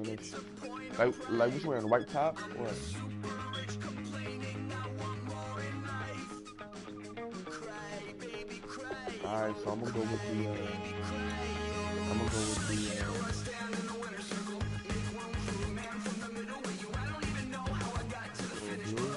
Like what you wearing? White top? What? All right, so I'm gonna go with the. I'm gonna go with the. Blue.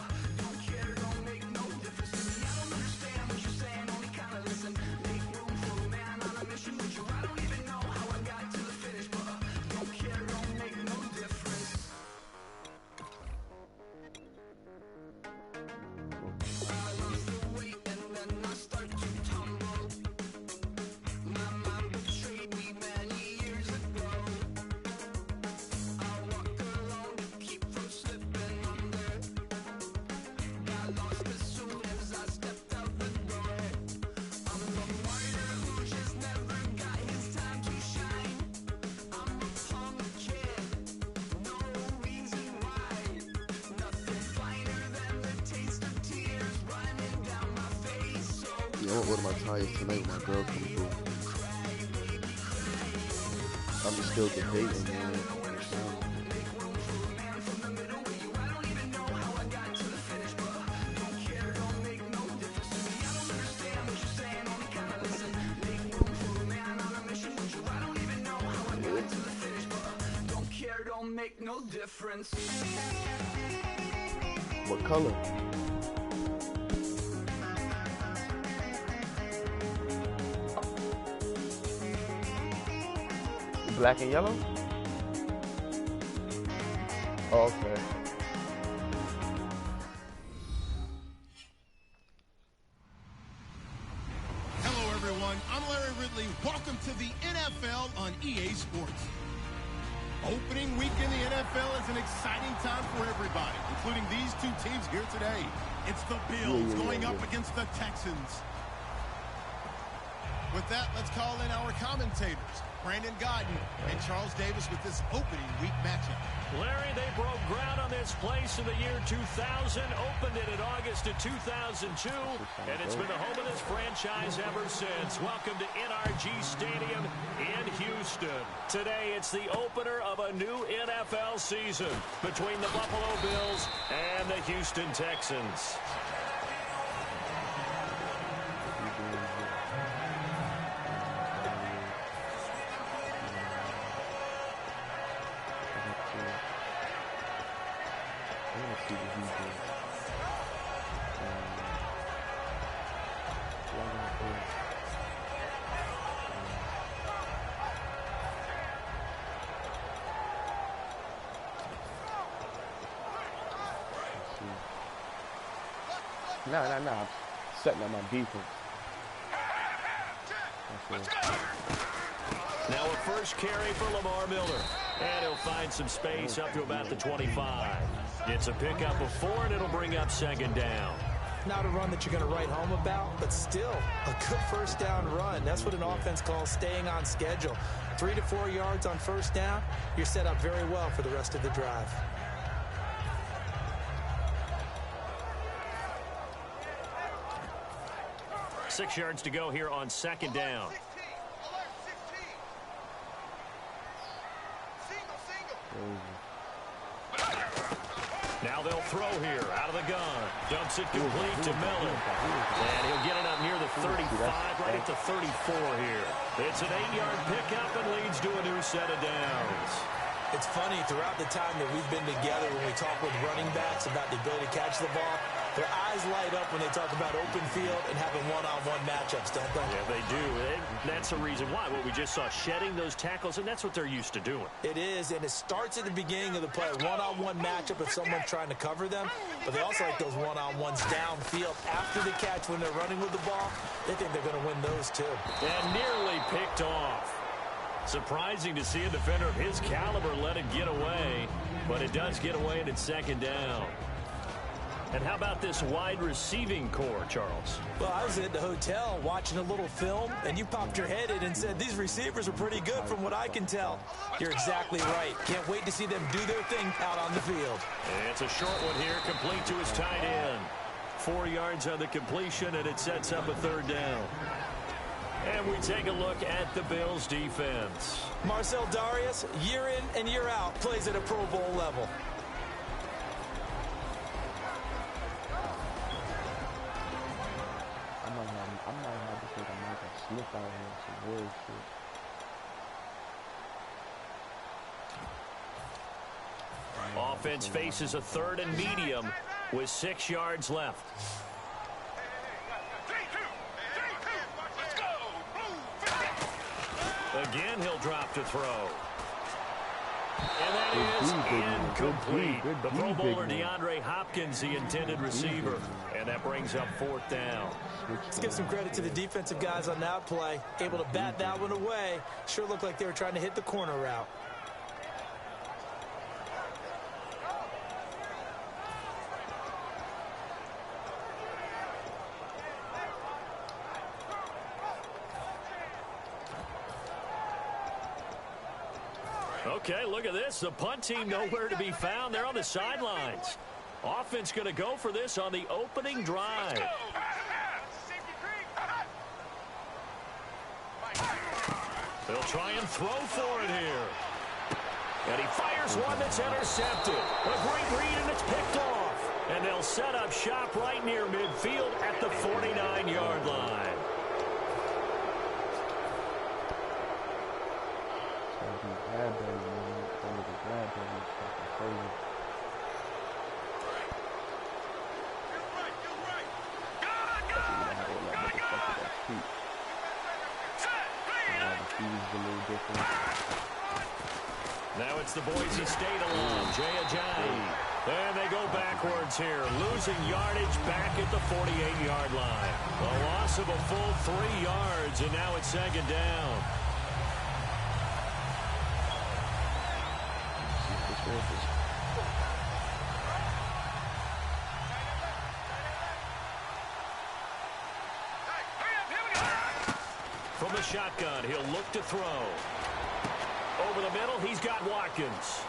Yeah, I'm gonna order my tires tonight when my girl comes through. I'm just still debating, man. No difference. What color? Black and yellow? Oh, okay. Hello, everyone. I'm Larry Ridley. Welcome to the NFL on EA Sports. Opening week in the NFL is an exciting time for everybody, including these two teams here today. It's the Bills going up against the Texans. With that, let's call in our commentators, Brandon Godden and Charles Davis, with this opening week matchup. Larry, they broke ground on this place in the year 2000, opened it in August of 2002, and it's been the home of this franchise ever since. Welcome to NRG Stadium in Houston. Today, it's the opener of a new NFL season between the Buffalo Bills and the Houston Texans. Nah. Setting up my defense. Now a first carry for Lamar Miller. And he'll find some space up to about the 25. It's a pickup of 4, and it'll bring up second down. Not a run that you're going to write home about, but still a good first down run. That's what an offense calls staying on schedule. 3 to 4 yards on first down, you're set up very well for the rest of the drive. Six yards to go here on second down. Now they'll throw here out of the gun. Dumps it complete to Miller. And he'll get it up near the 35, right at the 34 here. It's an 8-yard pickup and leads to a new set of downs. It's funny, throughout the time that we've been together, when we talk with running backs about the ability to catch the ball, their eyes light up when they talk about open field and having one-on-one matchups, don't they? Yeah, they do. And that's the reason why. What we just saw, shedding those tackles, and that's what they're used to doing. It is, and it starts at the beginning of the play. One-on-one matchup if someone's trying to cover them, but they also like those one-on-ones downfield after the catch when they're running with the ball. They think they're going to win those, too. And nearly picked off. Surprising to see a defender of his caliber let it get away, but it does get away and it's second down. And how about this wide receiving core, Charles? Well, I was at the hotel watching a little film, and you popped your head in and said, these receivers are pretty good from what I can tell. You're exactly right. Can't wait to see them do their thing out on the field. It's a short one here, complete to his tight end. 4 yards on the completion, and it sets up a third down. And we take a look at the Bills defense. Marcel Darius, year in and year out, plays at a Pro Bowl level. I might have to take a Michael Smith out here some weird shit. Offense faces a 3rd and medium with 6 yards left. Again, he'll drop to throw. And that is incomplete. The Pro Bowler DeAndre Hopkins, the intended receiver. And that brings up 4th down. Let's give some credit to the defensive guys on that play. Able to bat that one away. Sure looked like they were trying to hit the corner route. Okay, look at this. The punt team nowhere to be found. They're on the sidelines. Offense going to go for this on the opening drive. They'll try and throw for it here. And he fires one that's intercepted. A great read, and it's picked off. And they'll set up shop right near midfield at the 49-yard line. Now it's the Boise State alum, Jay Ajayi. And they go backwards here, losing yardage back at the 48-yard line. A loss of a full 3 yards, and now it's 2nd down. From the shotgun, he'll look to throw. Over the middle, he's got Watkins.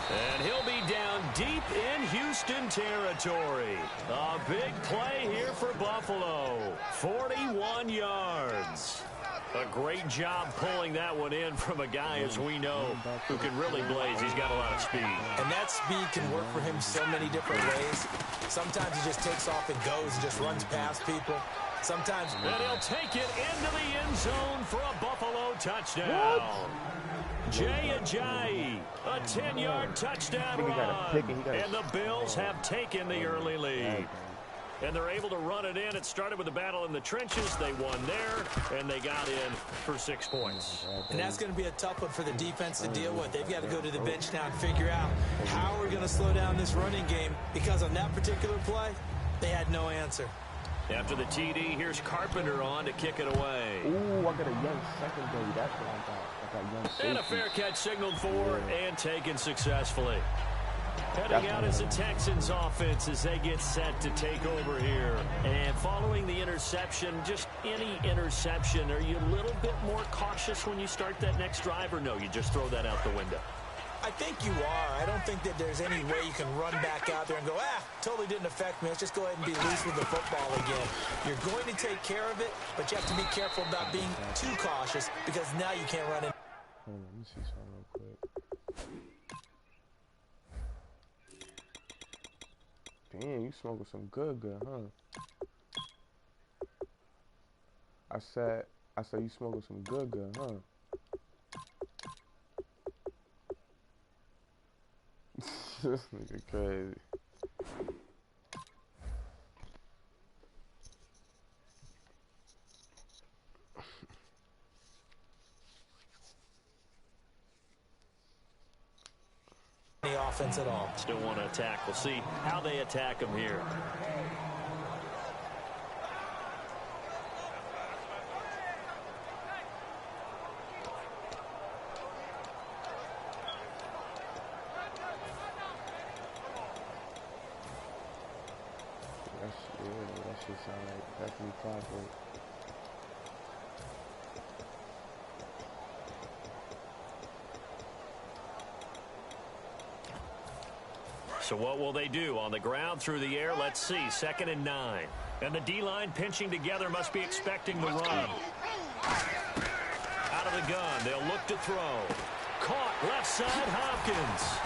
And he'll be down deep in Houston territory. A big play here for Buffalo. 41 yards. A great job pulling that one in from a guy, as we know, who can really blaze. He's got a lot of speed. And that speed can work for him so many different ways. Sometimes he just takes off and goes and just runs past people. Sometimes... And he'll take it into the end zone for a Buffalo touchdown. What? Jay Ajayi, a 10-yard touchdown run. And the Bills have taken the early lead. And they're able to run it in. It started with a battle in the trenches. They won there, and they got in for 6 points. And that's going to be a tough one for the defense to deal with. They've got to go to the bench now and figure out how we're going to slow down this running game, because on that particular play, they had no answer. After the TD, here's Carpenter on to kick it away. Ooh, I got a young secondary. That's what I got. I got young safety. And a fair catch signaled for and taken successfully. Heading out is the Texans offense as they get set to take over here. And following the interception, just any interception, are you a little bit more cautious when you start that next drive, or no, you just throw that out the window? I think you are. I don't think that there's any way you can run back out there and go, totally didn't affect me. Let's just go ahead and be loose with the football again. You're going to take care of it, but you have to be careful about being too cautious, because now you can't run it. Hold on, let me see something real quick. Damn, you smoking some good, huh? I said you smoking some good, huh? This nigga crazy. The offense at all. Still want to attack. We'll see how they attack him here. That shit sound like definitely clockwork. So what will they do? On the ground, through the air, let's see. 2nd and 9. And the D-line pinching together, must be expecting the run. of the gun. They'll look to throw. Caught left side, Hopkins.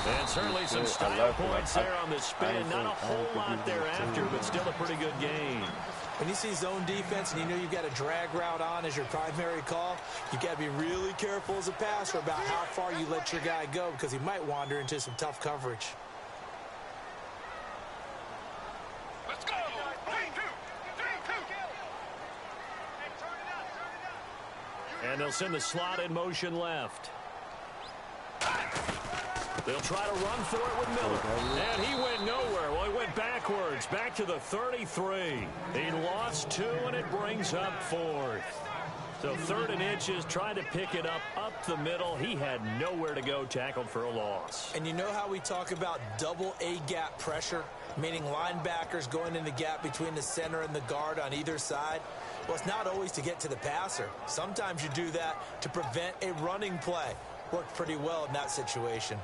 And certainly some style points there on the spin. Not a whole lot thereafter, but still a pretty good gain. When you see zone defense and you know you've got a drag route on as your primary call, you've got to be really careful as a passer about how far you let your guy go because he might wander into some tough coverage. Let's go! 3-2. And they'll send the slot in motion left. They'll try to run for it with Miller. And he went nowhere. Well, he went backwards, back to the 33. He lost 2, and it brings up 4th. So 3rd and inches, trying to pick it up the middle. He had nowhere to go, tackled for a loss. And you know how we talk about double A-gap pressure, meaning linebackers going in the gap between the center and the guard on either side? Well, it's not always to get to the passer. Sometimes you do that to prevent a running play. Worked pretty well in that situation.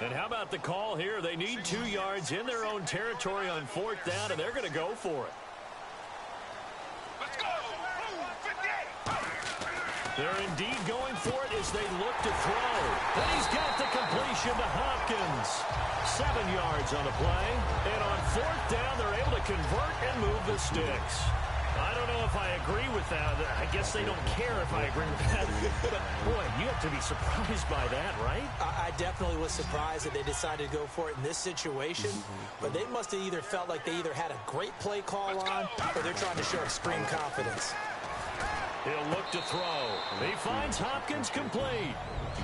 And how about the call here? They need 2 yards in their own territory on 4th down, and they're going to go for it. Let's go! 58. They're indeed going for it as they look to throw. And he's got the completion to Hopkins. 7 yards on the play. And on 4th down, they're able to convert and move the sticks. I don't know if I agree with that. I guess they don't care if I agree with that. But, boy, you have to be surprised by that, right? I definitely was surprised that they decided to go for it in this situation. But they must have either felt like they either had a great play call on or they're trying to show extreme confidence. He'll look to throw. He finds Hopkins complete.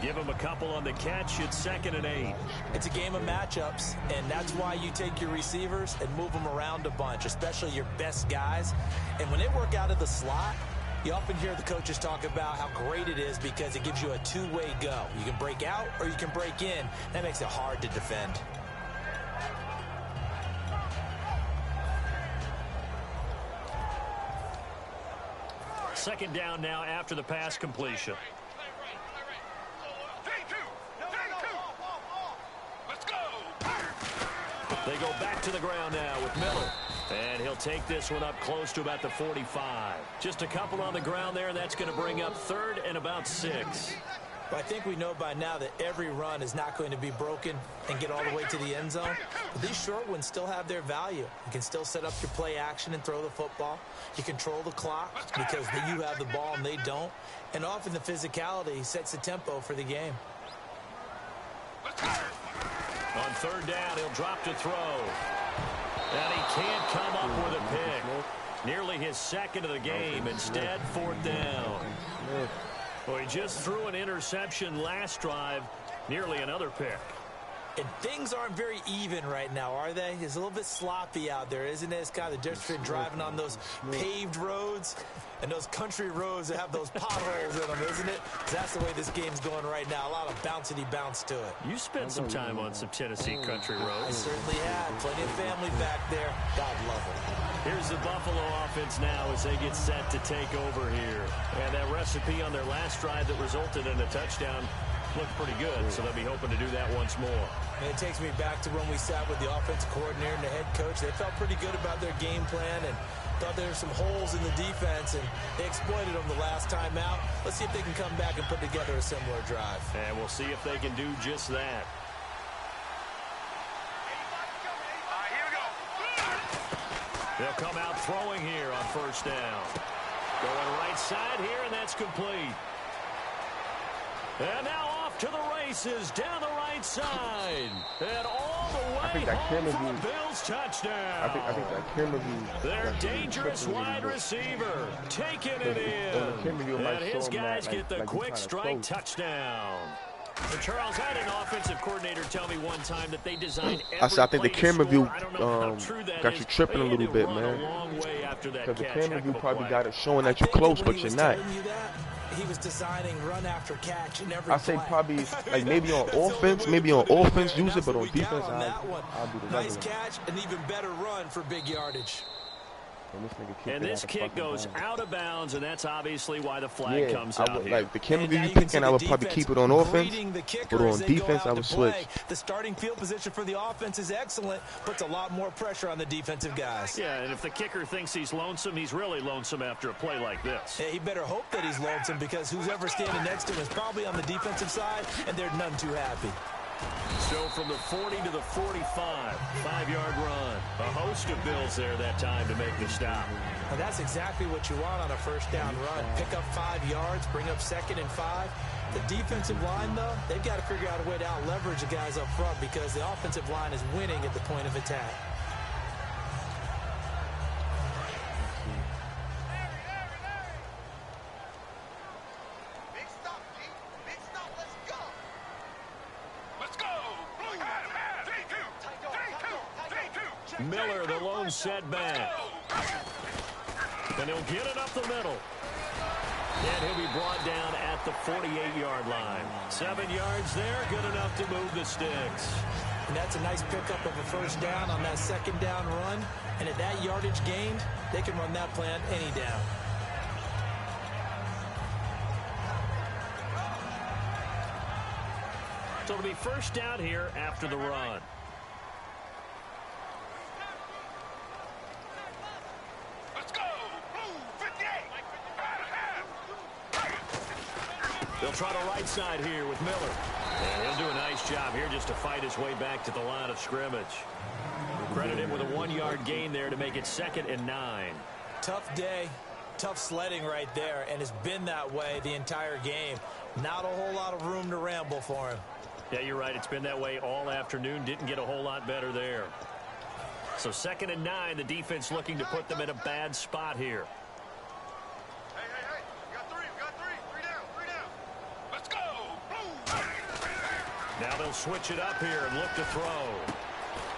Give him a couple on the catch. It's 2nd and 8. It's a game of matchups, and that's why you take your receivers and move them around a bunch, especially your best guys. And when they work out of the slot, you often hear the coaches talk about how great it is because it gives you a two-way go. You can break out or you can break in. That makes it hard to defend. Second down now after the pass completion. 3-2. Let's go! They go back to the ground now with Miller. And he'll take this one up close to about the 45. Just a couple on the ground there, and that's going to bring up 3rd and about 6. But I think we know by now that every run is not going to be broken and get all the way to the end zone. But these short ones still have their value. You can still set up your play action and throw the football. You control the clock because you have the ball and they don't. And often the physicality sets the tempo for the game. On 3rd down, he'll drop to throw. And he can't come up with a pick. Nearly his 2nd of the game. Instead, 4th down. Well, he just threw an interception last drive. Nearly another pick. And things aren't very even right now, are they? It's a little bit sloppy out there, isn't it? It's kind of the difference between driving on those paved roads and those country roads that have those potholes in them, isn't it? That's the way this game's going right now. A lot of bouncy bounce to it. You spent some time on some Tennessee country roads. I certainly have. Plenty of family back there. God love them. Here's the Buffalo offense now as they get set to take over here. And that recipe on their last drive that resulted in a touchdown looked pretty good, so they'll be hoping to do that once more. And it takes me back to when we sat with the offensive coordinator and the head coach. They felt pretty good about their game plan and thought there were some holes in the defense, and they exploited them the last time out. Let's see if they can come back and put together a similar drive. And we'll see if they can do just that. Here we go. They'll come out throwing here on 1st down. Going right side here, and that's complete. And now off to the races down the right side. And all the way home for the Bills touchdown. I think that camera view. Their dangerous wide receiver taking it in. And his guys get the quick strike touchdown. So Charles, I had an offensive coordinator tell me one time that they designed every I think the camera view got you tripping a little bit, man. Because the camera view probably got it showing that you're close, but you're not. He was designing run after catch in every I say play. probably like maybe on offense use it, but on defense I'll do the nice regular. catch, an even better run for big yardage. And this kick goes out of bounds, and that's obviously why the flag comes out here. Like the Kennedy you picking, I would probably keep it on offense, but on defense, I would switch. The starting field position for the offense is excellent, puts a lot more pressure on the defensive guys. Yeah, and if the kicker thinks he's lonesome, he's really lonesome after a play like this. Yeah, he better hope that he's lonesome, because who's ever standing next to him is probably on the defensive side, and they're none too happy. So from the 40 to the 45, 5-yard run. A host of Bills there that time to make the stop. And that's exactly what you want on a first down run. Pick up 5 yards, bring up 2nd and 5. The defensive line, though, they've got to figure out a way to out-leverage the guys up front, because the offensive line is winning at the point of attack. Miller, the lone setback. And he'll get it up the middle. And he'll be brought down at the 48-yard line. 7 yards there, good enough to move the sticks. And that's a nice pickup of a first down on that 2nd down run. And at that yardage gained, they can run that plan any down. So it'll be first down here after the run. They'll try the right side here with Miller. And he'll do a nice job here just to fight his way back to the line of scrimmage. Credit him with a 1-yard gain there to make it 2nd and 9. Tough day, tough sledding right there, and it's been that way the entire game. Not a whole lot of room to ramble for him. Yeah, you're right. It's been that way all afternoon. Didn't get a whole lot better there. So 2nd and 9, the defense looking to put them in a bad spot here. Now they'll switch it up here and look to throw.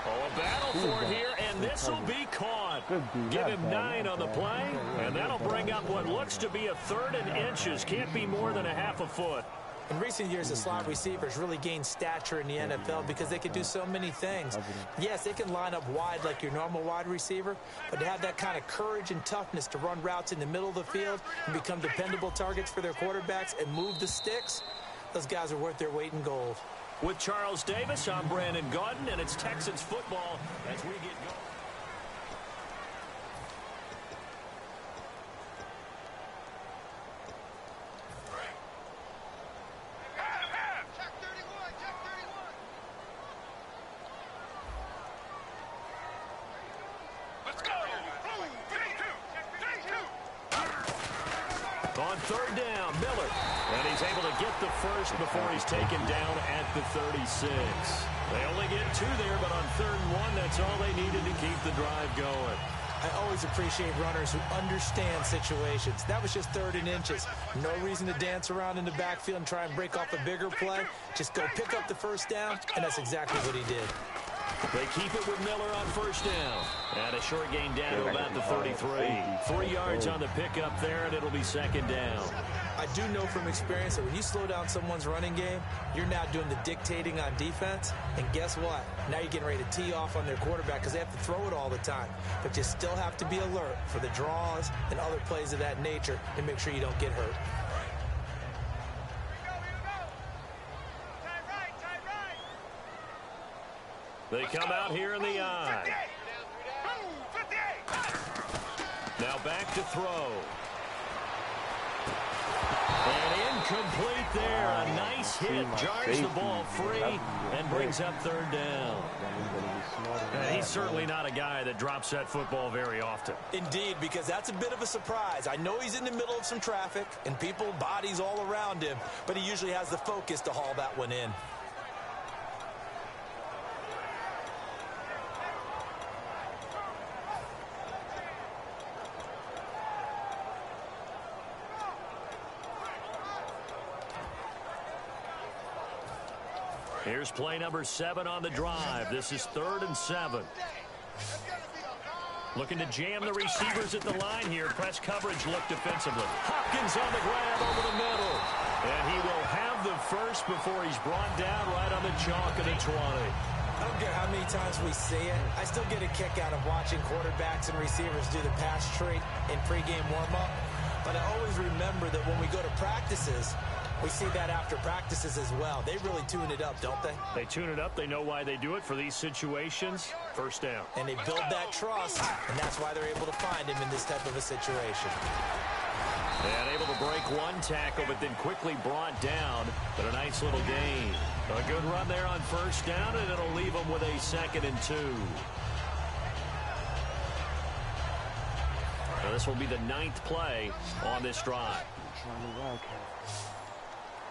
Oh, a battle for it here, and this will be caught. Give him 9 on the play, and that'll bring up what looks to be a 3rd and inches. Can't be more than a half a foot. In recent years, the slot receivers really gained stature in the NFL because they can do so many things. Yes, they can line up wide like your normal wide receiver, but to have that kind of courage and toughness to run routes in the middle of the field and become dependable targets for their quarterbacks and move the sticks, those guys are worth their weight in gold. With Charles Davis, I'm Brandon Gaudin, and it's Texans football as we get going. On 3rd down, Miller. And he's able to get the first before he's taken down at the 36. They only get 2 there, but on 3rd and 1, that's all they needed to keep the drive going. I always appreciate runners who understand situations. That was just 3rd and inches. No reason to dance around in the backfield and try and break off a bigger play. Just go pick up the first down, and that's exactly what he did. They keep it with Miller on 1st down. And a short gain down to about the 33. 3 yards on the pickup there, and it'll be 2nd down. I do know from experience that when you slow down someone's running game, you're now doing the dictating on defense. And guess what? Now you're getting ready to tee off on their quarterback because they have to throw it all the time. But you still have to be alert for the draws and other plays of that nature to make sure you don't get hurt. They come out here in the I. Now back to throw. And incomplete there. A nice hit. Jars the ball free and brings up 3rd down. And he's certainly not a guy that drops that football very often. Indeed, because that's a bit of a surprise. I know he's in the middle of some traffic and people, bodies all around him, but he usually has the focus to haul that one in. Here's play number 7 on the drive. This is 3rd and 7. Looking to jam the receivers at the line here. Press coverage look defensively. Hopkins on the grab over the middle. And he will have the first before he's brought down right on the chalk of the 20. I don't care how many times we see it. I still get a kick out of watching quarterbacks and receivers do the pass tree in pregame warm-up. But I always remember that when we go to practices, we see that after practices as well. They really tune it up, don't they? They tune it up. They know why they do it for these situations. First down. And they build that trust, and that's why they're able to find him in this type of a situation. And able to break one tackle, but then quickly brought down. But a nice little gain. A good run there on first down, and it'll leave them with a 2nd and 2. So this will be the 9th play on this drive.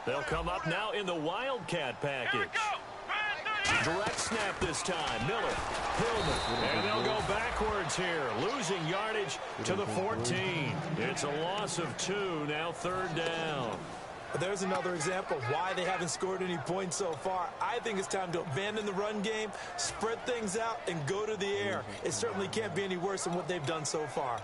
They'll come up now in the Wildcat package. Direct snap this time. Miller, Hillman, and they'll go backwards here, losing yardage to the 14. It's a loss of 2, now 3rd down. There's another example of why they haven't scored any points so far. I think it's time to abandon the run game, spread things out, and go to the air. It certainly can't be any worse than what they've done so far.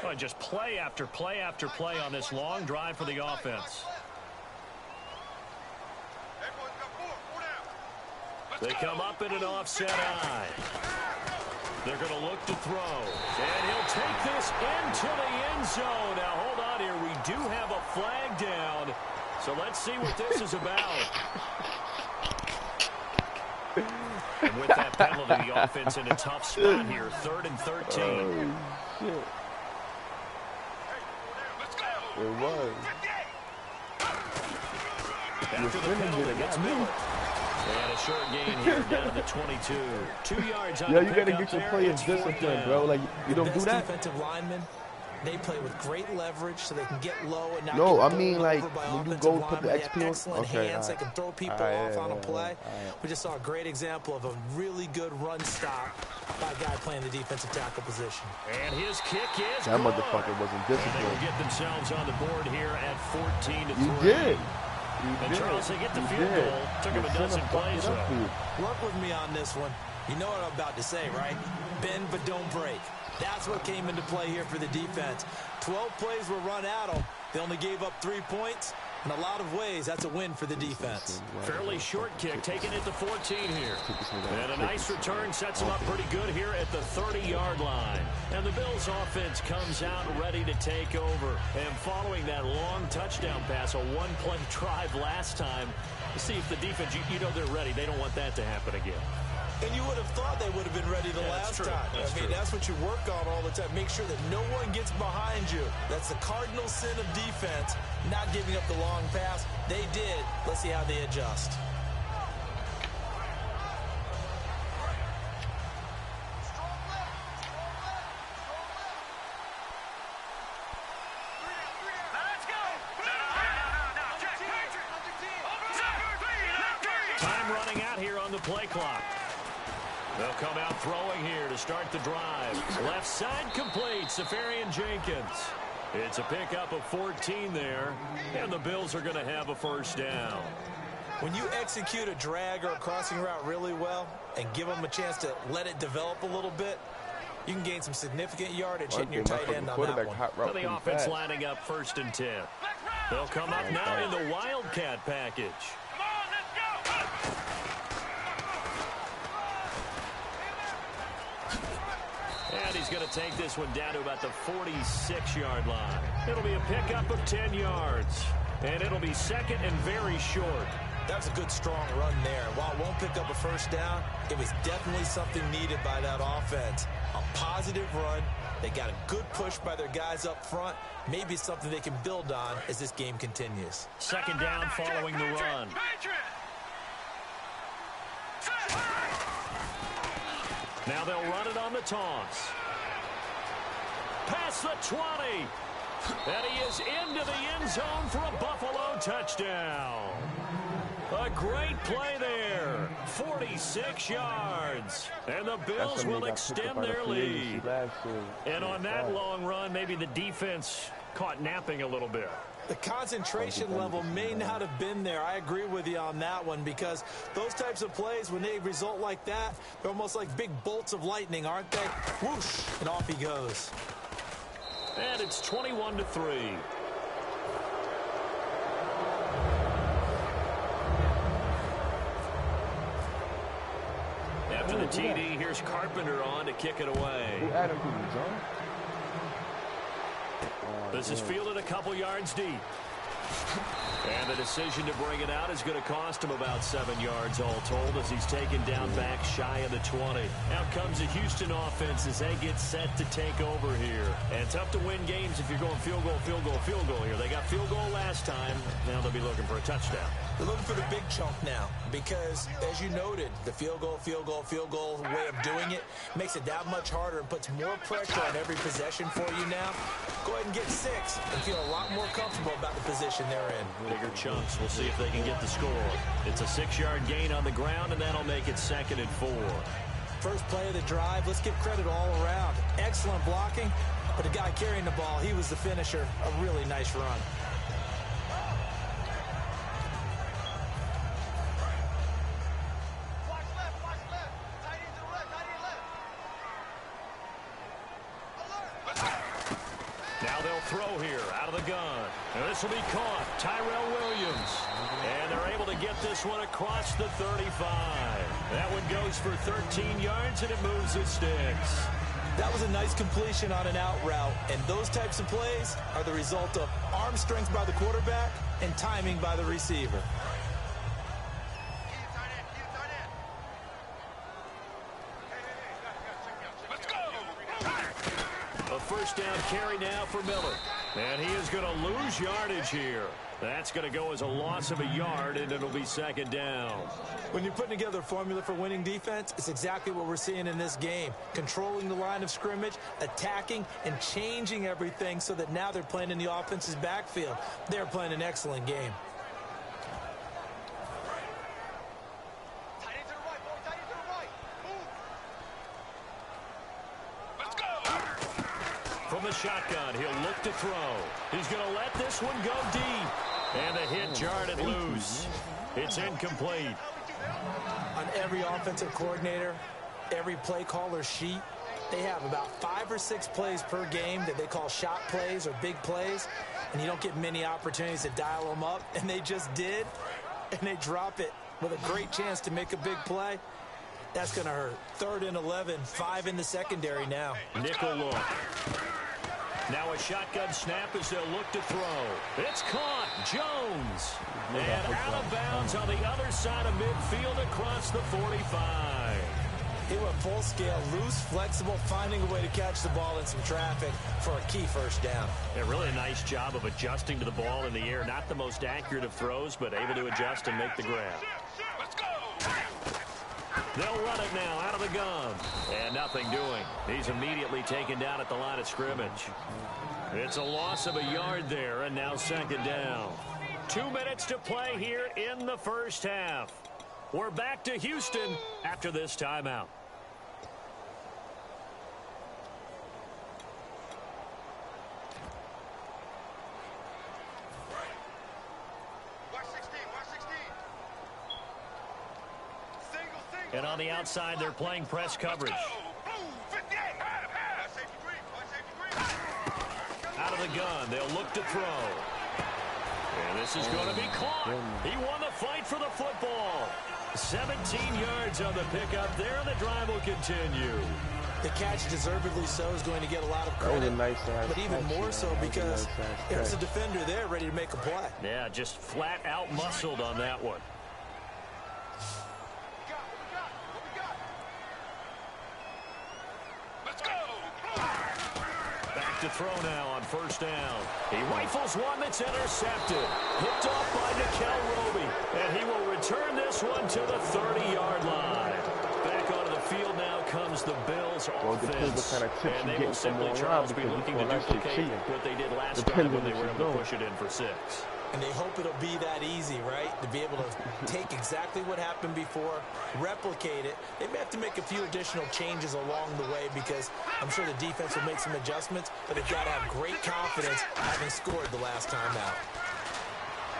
Well, just play after play after play on this long drive for the offense. They come up in an offset eye. They're going to look to throw. And he'll take this into the end zone. Now, hold on here. We do have a flag down. So let's see what this is about. And with that penalty, the offense in a tough spot here. 3rd and 13. Oh, shit. It was. After the penalty gets Miller. And a short gain here down to the 22. 2 yards on yeah, the you got to pickup get your there. players It's disciplined, bro. Like, you don't do that. Defensive linemen, they play with great leverage so they can get low and not No, get I mean, thrown like, over by when you offensive go put the linemen. They XP have on. excellent Okay, hands. They all can throw people right, off on a play. all right. We just saw a great example of a really good run stop by a guy playing the defensive tackle position. And his kick is That good. motherfucker wasn't And they will disciplined. get themselves on the board here at 14 to 3. You did. And Charles, they get the field goal. Took him a dozen plays, though. Work with me on this one. You know what I'm about to say, right? Bend but don't break. That's what came into play here for the defense. 12 plays were run at them. They only gave up 3 points. In a lot of ways, that's a win for the defense. Fairly short kick, taking it to 14 here. And a nice return sets them up pretty good here at the 30-yard line. And the Bills' offense comes out ready to take over. And following that long touchdown pass, a one-play drive last time, see if the defense, you know they're ready. They don't want that to happen again. And you would have thought they would have been ready the last time. I mean, that's what you work on all the time. Make sure that no one gets behind you. That's the cardinal sin of defense, not giving up the long pass. They did. Let's see how they adjust. Time running out here on the play clock. They'll come out throwing here to start the drive. Left side complete. Safarian Jenkins. It's a pickup of 14 there. And the Bills are going to have a first down. When you execute a drag or a crossing route really well and give them a chance to let it develop a little bit, you can gain some significant yardage hitting your tight end on that one. Well, the offense lining up 1st and 10. They'll come up now in the Wildcat package. And he's going to take this one down to about the 46-yard line. It'll be a pickup of 10 yards. And it'll be 2nd and very short. That was a good, strong run there. While it won't pick up a first down, it was definitely something needed by that offense. A positive run. They got a good push by their guys up front. Maybe something they can build on as this game continues. 2nd down following the run. Now they'll run it on the toss. Past the 20. And he is into the end zone for a Buffalo touchdown. A great play there. 46 yards. And the Bills will extend their lead. And on that long run, maybe the defense caught napping a little bit. The concentration level may not have been there. I agree with you on that one, because those types of plays, when they result like that, they're almost like big bolts of lightning, aren't they? Whoosh, and off he goes. And it's 21-3. After the TD, here's Carpenter on to kick it away. Who added him, John? This is fielded a couple yards deep. And the decision to bring it out is going to cost him about 7 yards all told, as he's taken down back shy of the 20. Out comes the Houston offense as they get set to take over here. And tough to win games if you're going field goal, field goal, field goal here. They got field goal last time. Now they'll be looking for a touchdown. They're looking for the big chunk now, because, as you noted, the field goal way of doing it makes it that much harder and puts more pressure on every possession for you now. Go ahead and get 6 and feel a lot more comfortable about the position they're in. Bigger chunks. We'll see if they can get the score. It's a 6-yard gain on the ground, and that'll make it 2nd and 4. First play of the drive, let's give credit all around. Excellent blocking, but the guy carrying the ball, he was the finisher. A really nice run. Now they'll throw here out of the gun. And this will be caught. Tyrell Williams. And they're able to get this one across the 35. That one goes for 13 yards, and it moves the sticks. That was a nice completion on an out route. And those types of plays are the result of arm strength by the quarterback and timing by the receiver. A first down carry now for Miller. And he is going to lose yardage here. That's going to go as a loss of a yard, and it'll be 2nd down. When you're putting together a formula for winning defense, it's exactly what we're seeing in this game. Controlling the line of scrimmage, attacking, and changing everything so that now they're playing in the offense's backfield. They're playing an excellent game. From the shotgun, he'll look to throw. He's going to let this one go deep. And the hit jarred it loose. It's incomplete. On every offensive coordinator, every play caller sheet, they have about 5 or 6 plays per game that they call shot plays or big plays. And you don't get many opportunities to dial them up. And they just did. And they drop it with a great chance to make a big play. That's going to hurt. 3rd and 11, 5 in the secondary now. Nickel look. Now a shotgun snap as they'll look to throw. It's caught. Jones. And out of bounds on the other side of midfield across the 45. He went full scale, loose, flexible, finding a way to catch the ball in some traffic for a key first down. A really nice job of adjusting to the ball in the air. Not the most accurate of throws, but able to adjust and make the grab. Let's go. They'll run it now out of the gun. And nothing doing. He's immediately taken down at the line of scrimmage. It's a loss of a yard there, and now 2nd down. 2 minutes to play here in the first half. We're back to Houston after this timeout. And on the outside, they're playing press coverage. Out of the gun, they'll look to throw. And this is going to be caught. He won the fight for the football. 17 yards on the pickup there, and the drive will continue. The catch, deservedly so, is going to get a lot of credit. But even more so because there's a defender there ready to make a play. Yeah, just flat out muscled on that one. To throw now on first down. He rifles one that's intercepted. Picked off by Nickel Roby. And he will return this one to the 30-yard line. Back onto the field now comes the Bills offense. And they will simply, Charles, be looking to duplicate what they did last time when they were able to push it in for 6. And they hope it'll be that easy, right? To be able to take exactly what happened before, replicate it. They may have to make a few additional changes along the way because I'm sure the defense will make some adjustments, but they've got to have great confidence having scored the last time out.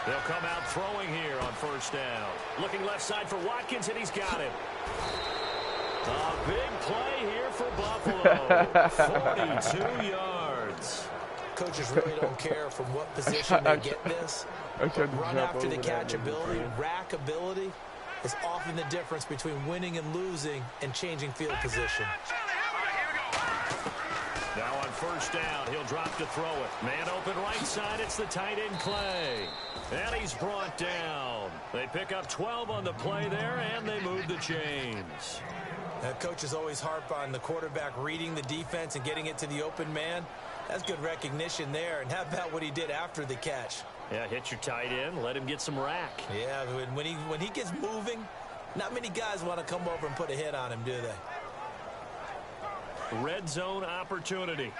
They'll come out throwing here on first down. Looking left side for Watkins, and he's got it. A big play here for Buffalo. 42 yards. Coaches really don't care from what position they get this. Run after the catch ability, rack ability is often the difference between winning and losing and changing field position. Now on first down, he'll drop to throw it. Man open right side, it's the tight end Clay. And he's brought down. They pick up 12 on the play there, and they move the chains. Coaches always harp on the quarterback reading the defense and getting it to the open man. That's good recognition there. And how about what he did after the catch? Yeah, hit your tight end, let him get some rack. Yeah, when he gets moving, not many guys want to come over and put a hit on him, do they? Red zone opportunity.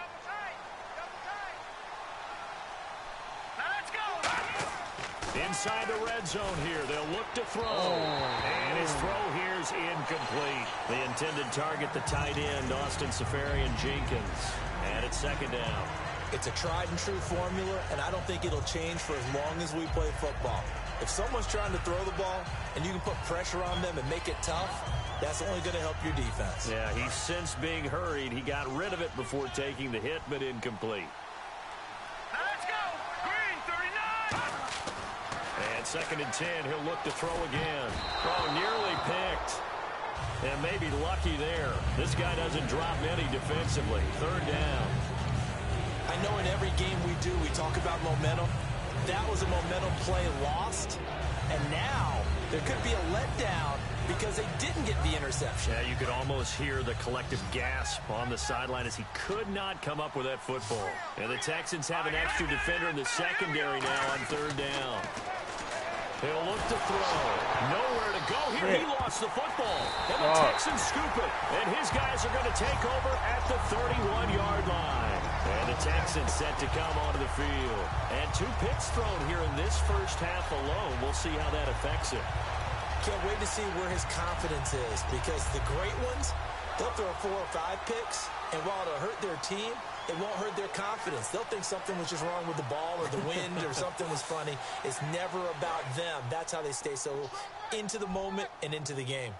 Inside the red zone here. They'll look to throw. And his throw here is incomplete. The intended target, the tight end, Austin Seferian-Jenkins. And it's second down. It's a tried and true formula, and I don't think it'll change for as long as we play football. If someone's trying to throw the ball and you can put pressure on them and make it tough, that's only going to help your defense. Yeah, he's since being hurried. He got rid of it before taking the hit, but incomplete. Let's go! Green, 39! And second and 10, he'll look to throw again. Oh, nearly picked. And maybe lucky there. This guy doesn't drop many defensively. Third down. I know in every game we do, we talk about momentum. That was a momentum play lost. And now there could be a letdown because they didn't get the interception. Yeah, you could almost hear the collective gasp on the sideline as he could not come up with that football. And the Texans have an extra defender in the secondary now on third down. He'll look to throw. Nowhere to go here. He lost the football. And the Texans scoop it. And his guys are going to take over at the 31-yard line. And the Texans set to come onto the field. And 2 picks thrown here in this first half alone. We'll see how that affects him. Can't wait to see where his confidence is because the great ones, they'll throw 4 or 5 picks, and while it'll hurt their team, it won't hurt their confidence. They'll think something was just wrong with the ball or the wind or something was funny. It's never about them. That's how they stay so into the moment and into the game.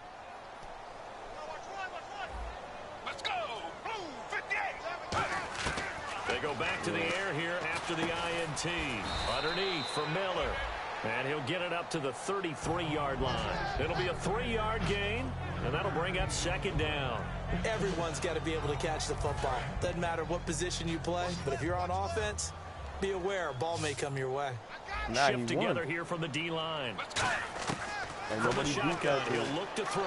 Let's go! Blue, 58! They go back to the air here after the INT. Underneath for Miller. And he'll get it up to the 33-yard line. It'll be a 3-yard gain, and that'll bring up second down. Everyone's got to be able to catch the football. Doesn't matter what position you play, but if you're on offense, be aware a ball may come your way. Shift together here from the D-line. From the shotgun, he'll look to throw.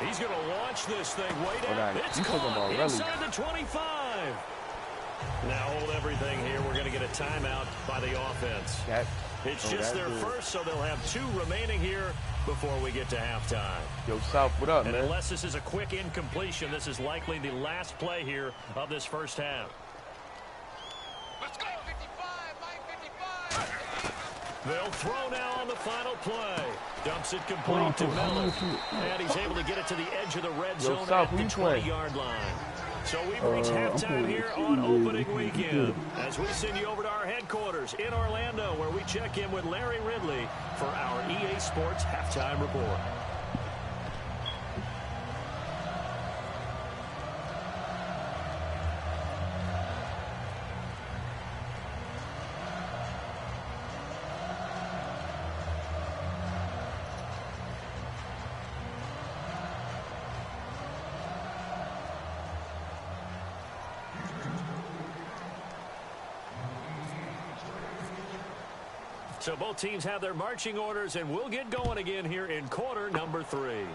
He's going to launch this thing way down. It's caught inside the 25. Now hold everything here. We're going to get a timeout by the offense. It's just their first, so they'll have 2 remaining here before we get to halftime. Yo, South, what up, and man? Unless this is a quick incompletion, this is likely the last play here of this first half. Let's go! 55, They'll throw now on the final play. Dumps it complete to Miller. And he's able to get it to the edge of the red zone at the 20-yard line. So we've reached halftime here on opening weekend as we send you over to our headquarters in Orlando where we check in with Larry Ridley for our EA Sports Halftime Report. So both teams have their marching orders, and we'll get going again here in quarter number 3.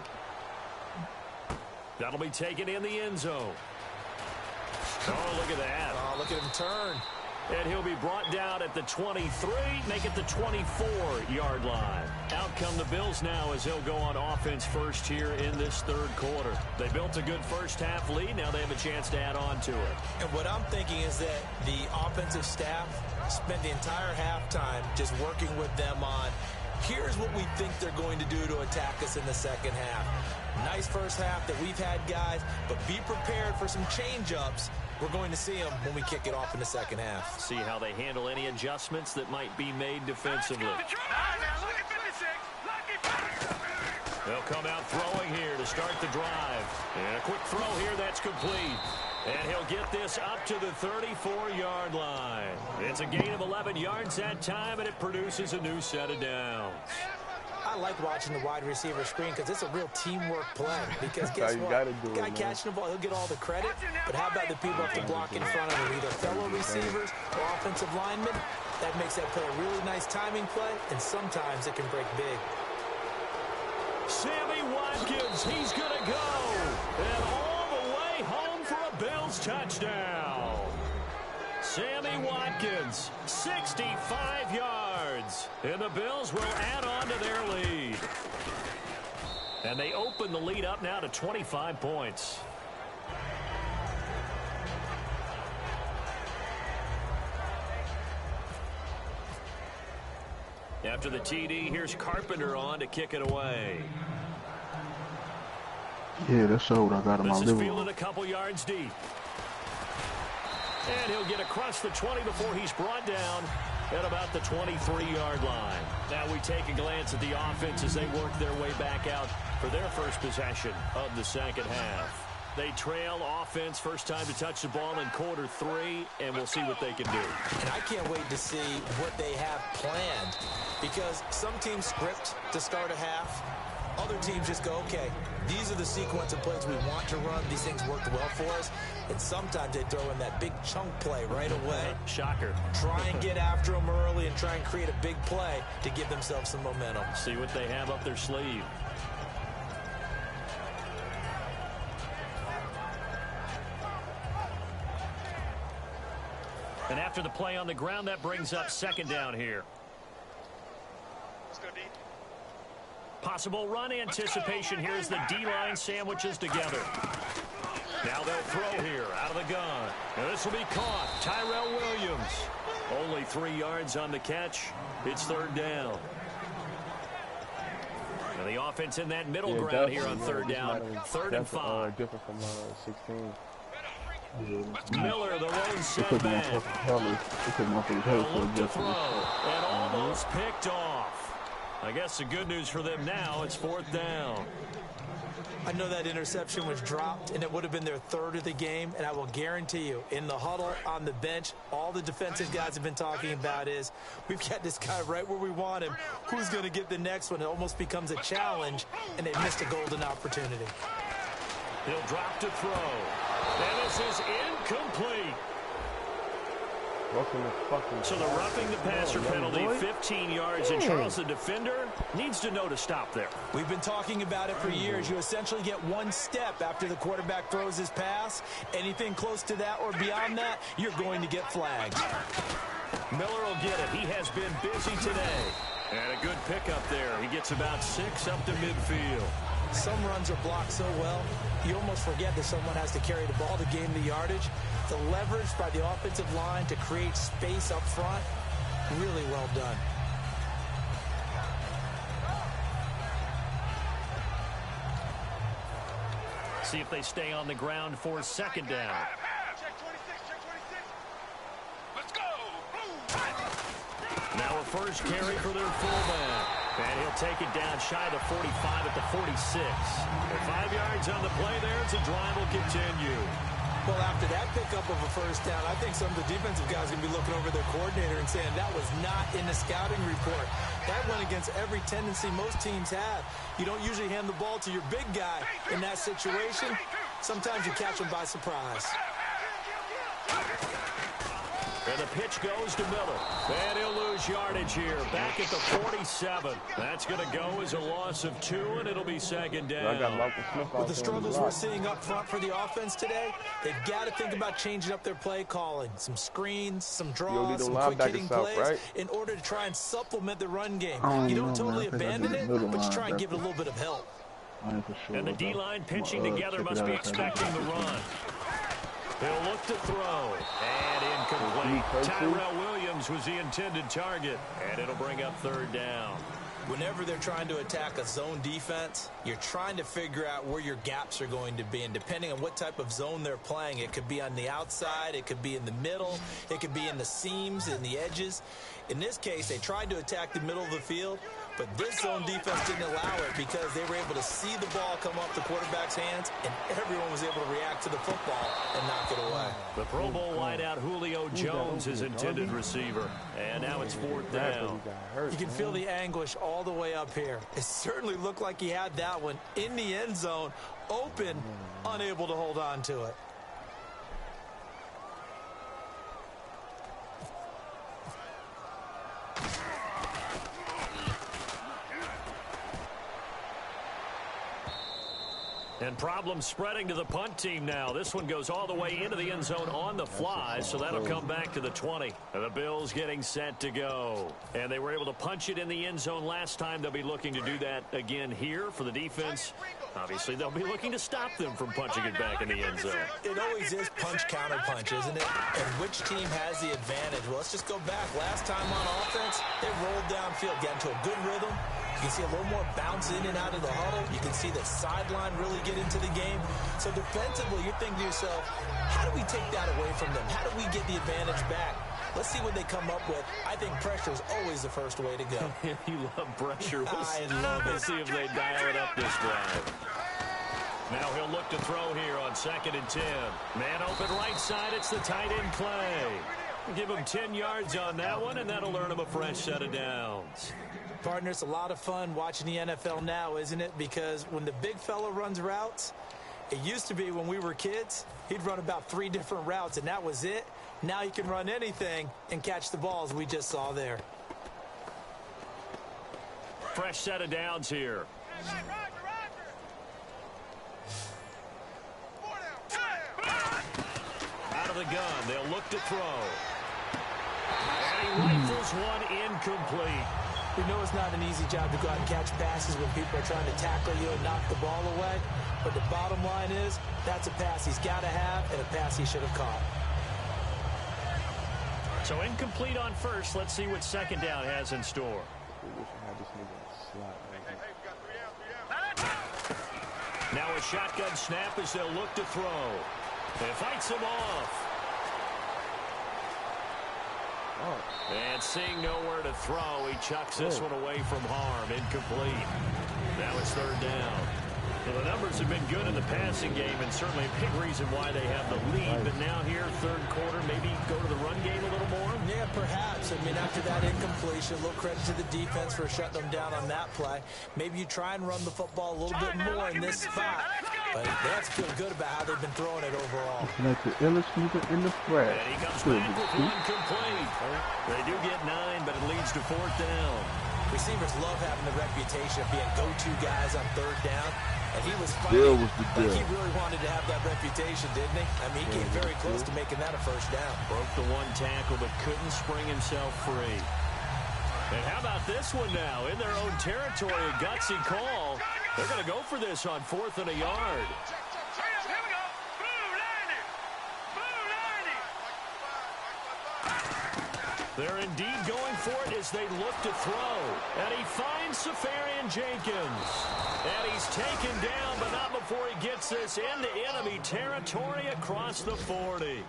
That'll be taken in the end zone. Oh, look at that. Oh, look at him turn. And he'll be brought down at the 23, make it the 24-yard line. Out come the Bills now as they'll go on offense first here in this third quarter. They built a good first-half lead. Now they have a chance to add on to it. And what I'm thinking is that the offensive staff spent the entire halftime just working with them on, here's what we think they're going to do to attack us in the second half. Nice first half that we've had, guys, but be prepared for some change-ups. We're going to see them when we kick it off in the second half. See how they handle any adjustments that might be made defensively. They'll come out throwing here to start the drive. And a quick throw here that's complete. And he'll get this up to the 34-yard line. It's a gain of 11 yards that time, and it produces a new set of downs. I like watching the wide receiver screen because it's a real teamwork play. Because guess what? The guy catching the ball, he'll get all the credit. But how about the people have to block in front of him, either fellow receivers or offensive linemen? That makes that play a really nice timing play, and sometimes it can break big. Sammy Watkins, he's going to go. And all the way home for a Bills touchdown. Sammy Watkins, 65 yards. And the Bills will add on to their lead. And they open the lead up now to 25 points. After the TD, here's Carpenter on to kick it away. Yeah, that's what I got in my This is living fielded room. a couple yards deep. And he'll get across the 20 before he's brought down at about the 23-yard line. Now we take a glance at the offense as they work their way back out for their first possession of the second half. They trail offense, first time to touch the ball in quarter 3, and we'll see what they can do. And I can't wait to see what they have planned, because some teams script to start a half. Other teams just go, okay, these are the sequence of plays we want to run. These things worked well for us. And sometimes they throw in that big chunk play right away. Shocker. Try and get after them early and try and create a big play to give themselves some momentum. See what they have up their sleeve. And after the play on the ground, that brings up second down here. Let's go, D. Possible run anticipation here as the D-line sandwiches together. Now they'll throw here out of the gun. Now this will be caught. Tyrell Williams. Only 3 yards on the catch. It's third down. And the offense in that middle ground here on third down. Third and 5. Different from 16. Miller, the lone It took my setback. fucking helmet. It took my fucking helmet for Look to throw. adjustment. And almost picked off. I guess the good news for them now, it's fourth down. I know that interception was dropped, and it would have been their third of the game, and I will guarantee you, in the huddle, on the bench, all the defensive guys have been talking about is, we've got this guy right where we want him. Who's going to get the next one? It almost becomes a challenge, and they missed a golden opportunity. He'll drop to throw. And this is incomplete. So the roughing the passer penalty, 15 yards, and Charles, the defender, needs to know to stop there. We've been talking about it for years. You essentially get one step after the quarterback throws his pass. Anything close to that or beyond that, you're going to get flagged. Miller will get it. He has been busy today. And a good pickup there. He gets about 6 up to midfield. Some runs are blocked so well, you almost forget that someone has to carry the ball to gain the yardage. The leverage by the offensive line to create space up front, really well done. See if they stay on the ground for second down. Check 26, check 26. Let's go. Now a first carry for their fullback. And he'll take it down shy of the 45 at the 46. And 5 yards on the play there. It's a drive will continue. Well, after that pickup of a first down, I think some of the defensive guys are going to be looking over their coordinator and saying that was not in the scouting report. That went against every tendency most teams have. You don't usually hand the ball to your big guy in that situation. Sometimes you catch them by surprise. And the pitch goes to Miller. And he'll lose yardage here. Back at the 47. That's going to go as a loss of 2, and it'll be second down. With the struggles we're seeing up front for the offense today, they've got to think about changing up their play calling. Some screens, some draws, some quick hitting plays, right? In order to try and supplement the run game. You don't totally abandon it, but you try and give it a little bit of help. And the D-line pinching together must be expecting the run. He'll look to throw. And incomplete. Tyrell Williams was the intended target. And it'll bring up third down. Whenever they're trying to attack a zone defense, you're trying to figure out where your gaps are going to be. And depending on what type of zone they're playing, it could be on the outside, it could be in the middle, it could be in the seams, in the edges. In this case, they tried to attack the middle of the field, but this zone defense didn't allow it because they were able to see the ball come off the quarterback's hands, and everyone was able to react to the football and knock it away. The Pro Bowl wideout Julio Jones is intended receiver, and now it's fourth down. You can feel the anguish all the way up here. It certainly looked like he had that one in the end zone, open, unable to hold on to it. And problems spreading to the punt team now. This one goes all the way into the end zone on the fly, so that'll come back to the 20. And the Bills getting set to go. And they were able to punch it in the end zone last time. They'll be looking to do that again here for the defense. Obviously, they'll be looking to stop them from punching it back in the end zone. It always is punch-counter-punch, isn't it? And which team has the advantage? Well, let's just go back. Last time on offense, they rolled downfield, got into a good rhythm. You can see a little more bounce in and out of the huddle. You can see the sideline really get into the game. So defensively, you're thinking to yourself, how do we take that away from them? How do we get the advantage back? Let's see what they come up with. I think pressure is always the first way to go. You love pressure. I love it. Let's see if they dial it up this drive. Now he'll look to throw here on 2nd and 10. Man open right side. It's the tight end play. Give him 10 yards on that one, and that'll earn him a fresh set of downs. Partner, it's a lot of fun watching the NFL now, isn't it? Because when the big fella runs routes, it used to be when we were kids, he'd run about 3 different routes, and that was it. Now he can run anything and catch the balls we just saw there. Fresh set of downs here. Out of the gun, they'll look to throw. And he rifles one incomplete. We know it's not an easy job to go out and catch passes when people are trying to tackle you and knock the ball away. But the bottom line is, that's a pass he's got to have and a pass he should have caught. So incomplete on first. Let's see what 2nd down has in store. Now a shotgun snap as they'll look to throw. It fights him off. And seeing nowhere to throw, he chucks this one away from harm. Incomplete. Now it's 3rd down. Well, the numbers have been good in the passing game, and certainly a big reason why they have the lead. But now here, 3rd quarter, maybe go to the run game a little more? Yeah, perhaps. I mean, after that incompletion, a little credit to the defense for shutting them down on that play. Maybe you try and run the football a little bit more in this spot. But they have to feel good about how they've been throwing it overall. Like the illest nigga in the flag. And he comes back with one complete. They do get 9, but it leads to 4th down. Receivers love having the reputation of being go-to guys on 3rd down. And he was fighting, like he really wanted to have that reputation, didn't he? I mean, he came very close to making that a 1st down. Broke the 1 tackle, but couldn't spring himself free. And how about this one now? In their own territory, a gutsy call. They're going to go for this on 4th and a yard. They're indeed going for it as they look to throw. And he finds Safarian Jenkins. And he's taken down, but not before he gets this into enemy territory across the 40.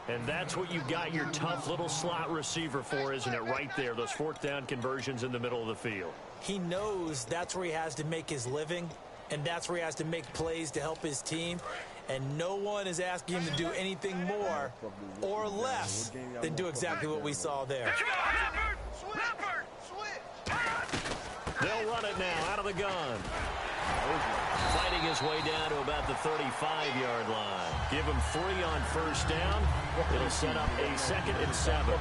And that's what you've got your tough little slot receiver for, isn't it? Right there, those 4th down conversions in the middle of the field. He knows that's where he has to make his living, and that's where he has to make plays to help his team. And no one is asking him to do anything more or less than do exactly what we saw there. They'll run it now out of the gun. Fighting his way down to about the 35-yard line. Give him 3 on first down. It'll set up a 2nd and 7.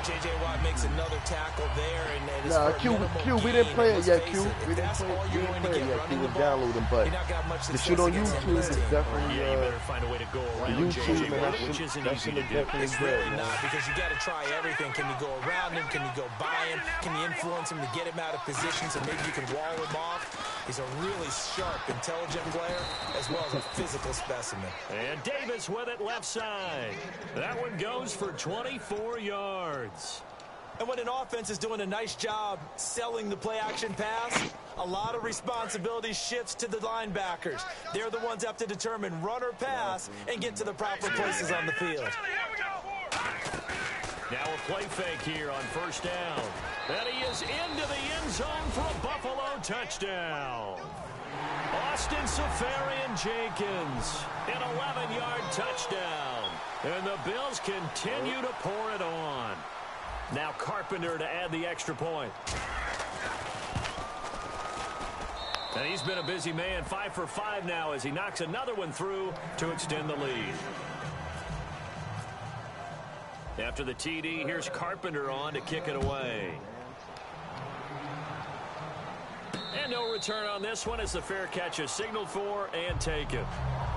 J.J. Watt makes another tackle there. And nah, Q, we didn't play it yet, Q. We didn't play it yet. Q was downloading, but the shit on YouTube is definitely, you better find a way to go around YouTube, man, which isn't easy to do. It's really not, because you got to try everything. Can you go around him? Can you go by him? Can you influence him to get him out of position so maybe you can wall him off? He's a really sharp, intelligent player, as well as a physical specimen. And Davis with it left side. That one goes for 24 yards. And when an offense is doing a nice job selling the play-action pass, a lot of responsibility shifts to the linebackers. They're the ones that have to determine run or pass and get to the proper places on the field. Now a play fake here on first down. And he is into the end zone for a Buffalo touchdown. Austin Seferian-Jenkins, an 11-yard touchdown. And the Bills continue to pour it on. Now Carpenter to add the extra point. And he's been a busy man, 5 for 5 now as he knocks another one through to extend the lead. After the TD, here's Carpenter on to kick it away. And no return on this one as the fair catch is signaled for and taken.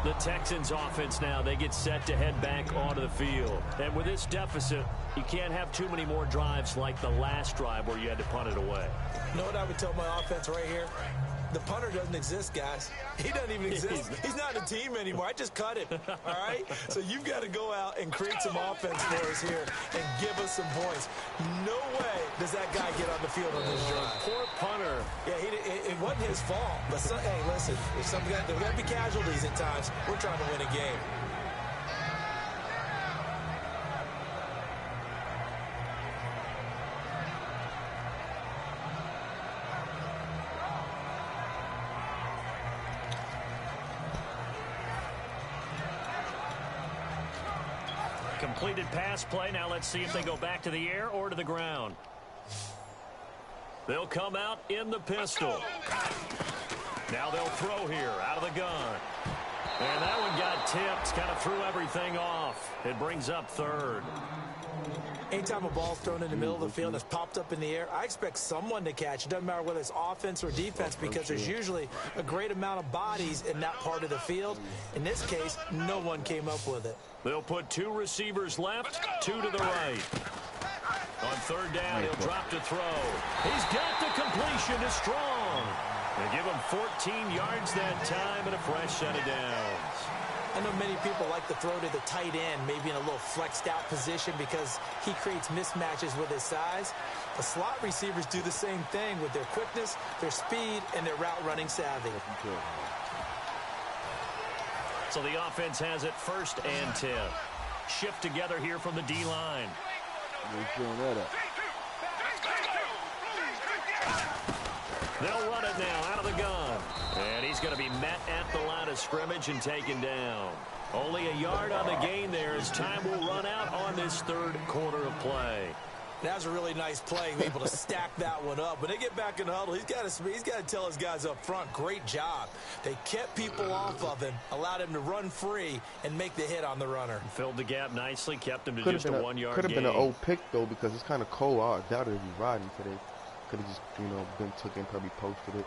The Texans offense now, they get set to head back onto the field. And with this deficit, you can't have too many more drives like the last drive where you had to punt it away. You know what I would tell my offense right here? The punter doesn't exist, guys. He doesn't even exist. He's not a team anymore. I just cut him, all right? So you've got to go out and create some offense for us here and give us some points. No way does that guy get on the field on this drive. Poor punter. Yeah, it wasn't his fault. But, hey, listen, there's got to be casualties at times. We're trying to win a game. Completed pass play. Now let's see if they go back to the air or to the ground. They'll come out in the pistol. Now they'll throw here out of the gun. And that one got tipped. Kind of threw everything off. It brings up 3rd. Anytime a ball's thrown in the middle of the field that's popped up in the air, I expect someone to catch. It doesn't matter whether it's offense or defense because there's usually a great amount of bodies in that part of the field. In this case, no one came up with it. They'll put 2 receivers left, 2 to the right. On 3rd down, he'll drop to throw. He's got the completion to Strong. They give him 14 yards that time and a fresh set of downs. I know many people like to throw to the tight end, maybe in a little flexed out position because he creates mismatches with his size. The slot receivers do the same thing with their quickness, their speed, and their route running savvy. So the offense has it 1st and 10. Shift together here from the D-line. They'll run it now out of the gun. And he's going to be met at the line of scrimmage and taken down. Only a yard on the gain there as time will run out on this 3rd quarter of play. That was a really nice play, able to stack that one up. When they get back in the huddle, he's got to tell his guys up front, great job. They kept people off of him, allowed him to run free and make the hit on the runner. Filled the gap nicely, kept him to just a 1-yard gain. Could have been an old pick, though, because it's kind of cold. I doubt it'd be riding today. Could have just, been took and probably posted it.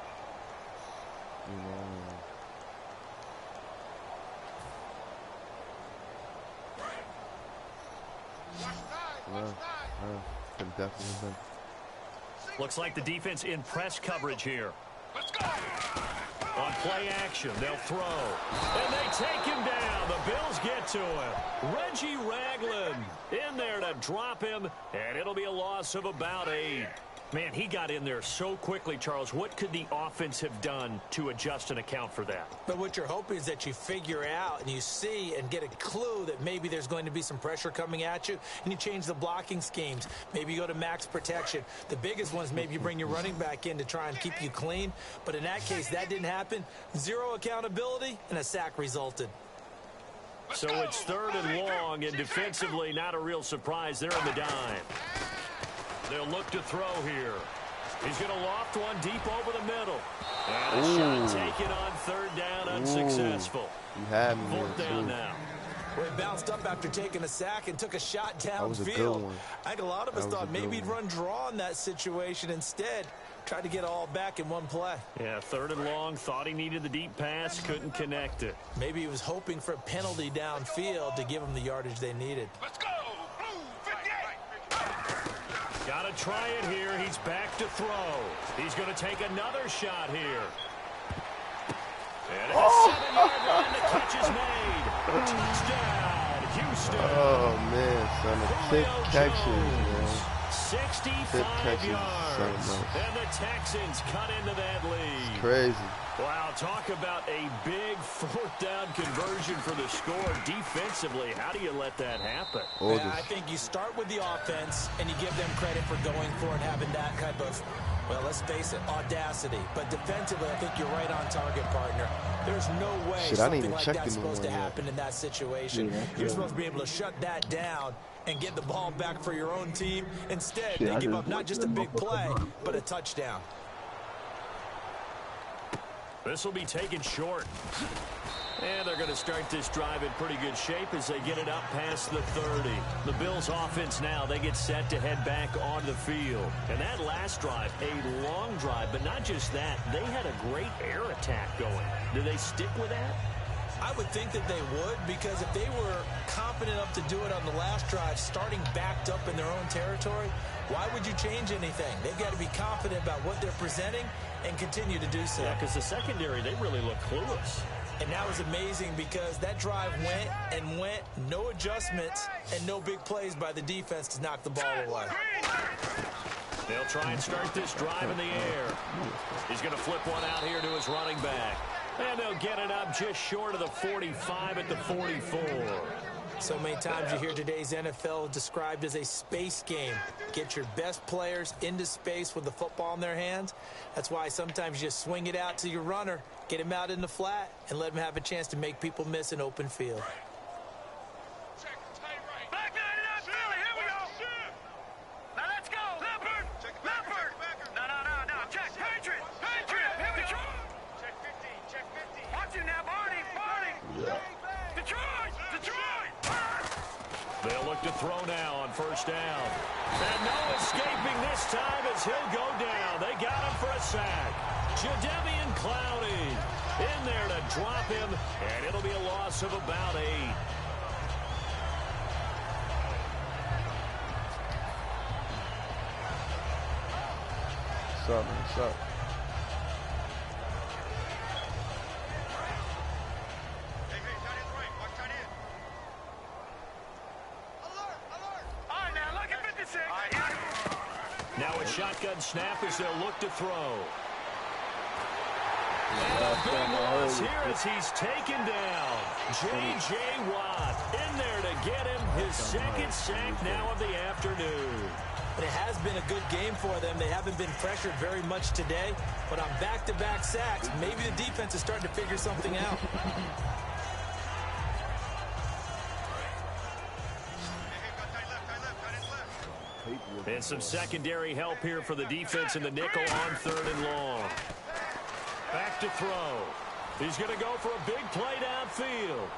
Could definitely been. Looks like the defense in press coverage here. On play action, they'll throw. And they take him down. The Bills get to him. Reggie Ragland in there to drop him, and it'll be a loss of about 8. Man, he got in there so quickly, Charles. What could the offense have done to adjust and account for that? But what you're hoping is that you figure out and you see and get a clue that maybe there's going to be some pressure coming at you, and you change the blocking schemes. Maybe you go to max protection. The biggest one is maybe you bring your running back in to try and keep you clean. But in that case, that didn't happen. 0 accountability, and a sack resulted. So it's 3rd and long, and defensively, not a real surprise. They're in the dime. They'll look to throw here. He's going to loft one deep over the middle. And a shot taken on third down, unsuccessful. You had me Fourth there, down too. now. Well, he bounced up after taking a sack and took a shot That was a good downfield. one. I think a lot of us That was thought a good maybe he'd one. run draw in that situation. Instead, tried to get it all back in one play. Yeah, third and long. Thought he needed the deep pass. Couldn't connect it. Maybe he was hoping for a penalty downfield to give him the yardage they needed. Let's go. Blue 58. Got to try it here. He's back to throw. He's going to take another shot here. And at the 7-yard line, the catch is made. Touchdown, Houston. Oh, man, son. The tip Julio catches, Jones, man. 65 catches is yards. something else. And the Texans cut into that lead. Crazy. Wow, talk about a big fourth down conversion for the score. Defensively, how do you let that happen? Yeah, I think you start with the offense and you give them credit for going for it, having that type of, well, let's face it, audacity. But defensively, I think you're right on target, partner. There's no way something like that's supposed to happen in that situation. You're supposed to be able to shut that down and get the ball back for your own team. Instead, they give up not just a big play, but a touchdown. This will be taken short. And they're going to start this drive in pretty good shape as they get it up past the 30. The Bills offense now, they get set to head back on the field. And that last drive, a long drive, but not just that. They had a great air attack going. Do they stick with that? I would think that they would, because if they were confident enough to do it on the last drive, starting backed up in their own territory, why would you change anything? They've got to be confident about what they're presenting and continue to do so. Yeah, because the secondary, they really look clueless. And that was amazing because that drive went and went, no adjustments, and no big plays by the defense to knock the ball away. They'll try and start this drive in the air. He's going to flip one out here to his running back. And they'll get it up just short of the 45 at the 44. So many times you hear today's NFL described as a space game. Get your best players into space with the football in their hands. That's why sometimes you just swing it out to your runner, get him out in the flat, and let him have a chance to make people miss an open field. Back nine it up, Billy. Here we go. Now let's go. Leopard. Leopard. No. Check. Patriot. Here we go. Check 15. Check 15. Watch it now, Barney. Detroit. They'll look to throw now on first down. And no escaping this time as he'll go down. They got him for a sack. Jadeveon Clowney in there to drop him, and it'll be a loss of about 8. What's up, man? What's up? Hey, tight end's right. Watch tight end. Alert. All right, now look at 56. Now a shotgun snap as they'll look to throw. And a big loss here as he's taken down. J.J. Watt in there to get him his second sack now of the afternoon. But it has been a good game for them. They haven't been pressured very much today. But on back-to-back sacks, maybe the defense is starting to figure something out. And some secondary help here for the defense in the nickel on third and long. Back to throw. He's going to go for a big play downfield.